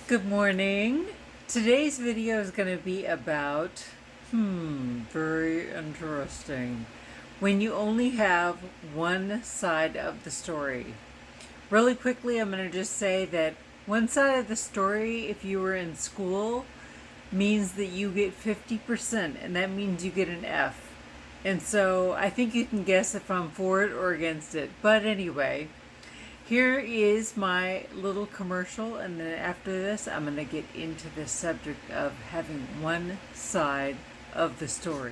Good morning. Today's video is going to be about, very interesting. When you only have one side of the story. Really quickly, I'm going to just say that one side of the story, if you were in school, means that you get 50%, and that means you get an F. And so I think you can guess if I'm for it or against it. But anyway, here is my little commercial, and then after this, I'm going to get into the subject of having one side of the story.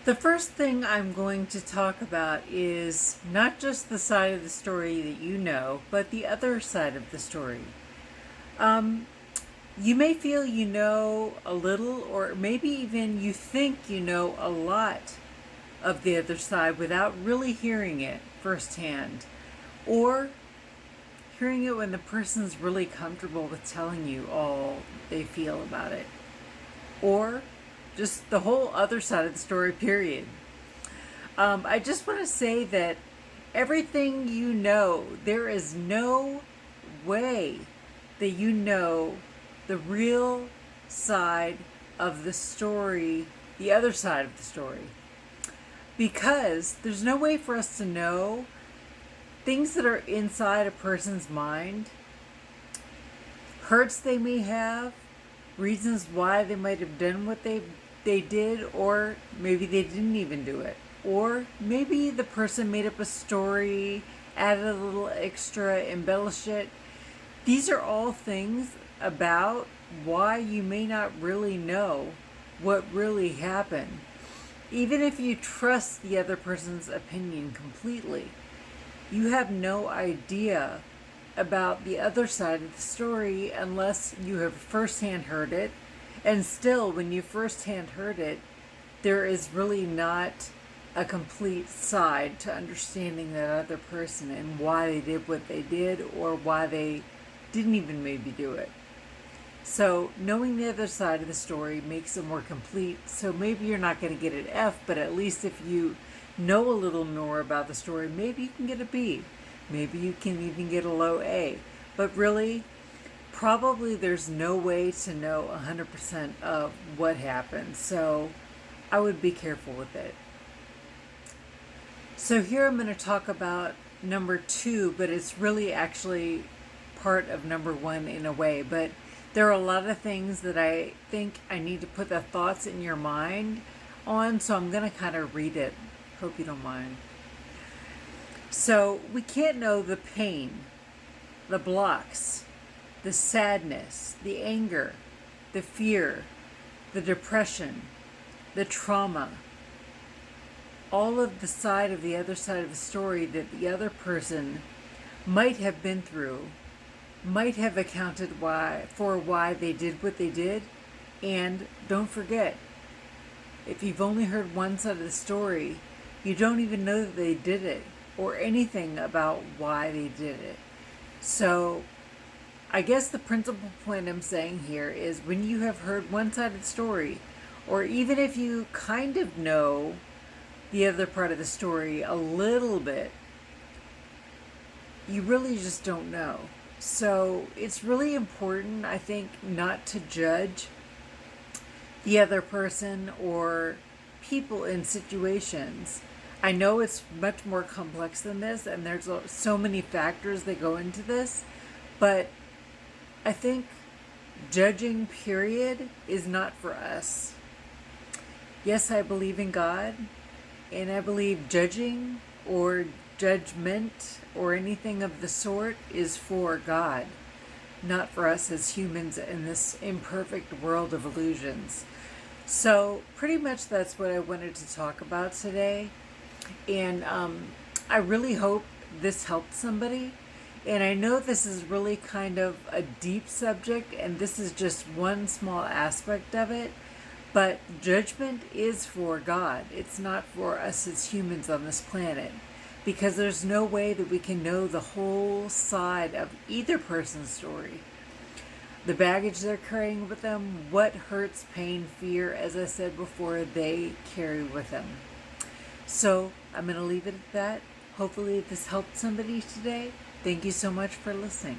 The first thing I'm going to talk about is not just the side of the story that you know, but the other side of the story. You may feel you know a little, or maybe even you think you know a lot of the other side without really hearing it firsthand, or hearing it when the person's really comfortable with telling you all they feel about it, or just the whole other side of the story, period. I just want to say that everything you know, there is no way that you know the real side of the story, the other side of the story. Because there's no way for us to know things that are inside a person's mind, hurts they may have, reasons why they might have done what they did, or maybe they didn't even do it. Or maybe the person made up a story, added a little extra, embellished it. These are all things about why you may not really know what really happened. Even if you trust the other person's opinion completely, you have no idea about the other side of the story unless you have firsthand heard it. And still, when you firsthand heard it, there is really not a complete side to understanding that other person and why they did what they did, or why they didn't even maybe do it. So knowing the other side of the story makes it more complete. So maybe you're not going to get an F, but at least if you know a little more about the story, maybe you can get a B. Maybe you can even get a low A. But really, probably there's no way to know 100% of what happened. So I would be careful with it. So here I'm going to talk about number 2, but it's really actually part of number 1 in a way. But there are a lot of things that I think I need to put the thoughts in your mind on, so I'm going to kind of read it. Hope you don't mind. So we can't know the pain, the blocks, the sadness, the anger, the fear, the depression, the trauma, all of the side of the other side of the story that the other person might have been through, might have accounted for why they did what they did. And don't forget, if you've only heard one side of the story, you don't even know that they did it or anything about why they did it. So I guess the principal point I'm saying here is, when you have heard one side of the story, or even if you kind of know the other part of the story a little bit, you really just don't know. So it's really important, I think, not to judge the other person or people in situations. I know it's much more complex than this, and there's so many factors that go into this, but I think judging, period, is not for us. Yes, I believe in God, and I believe judging or judgment or anything of the sort is for God, not for us as humans in this imperfect world of illusions. So pretty much that's what I wanted to talk about today. And I really hope this helped somebody. And I know this is really kind of a deep subject, and this is just one small aspect of it. But judgment is for God. It's not for us as humans on this planet. Because there's no way that we can know the whole side of either person's story. the baggage they're carrying with them, what hurts, pain, fear, as I said before, they carry with them. So I'm going to leave it at that. Hopefully this helped somebody today. Thank you so much for listening.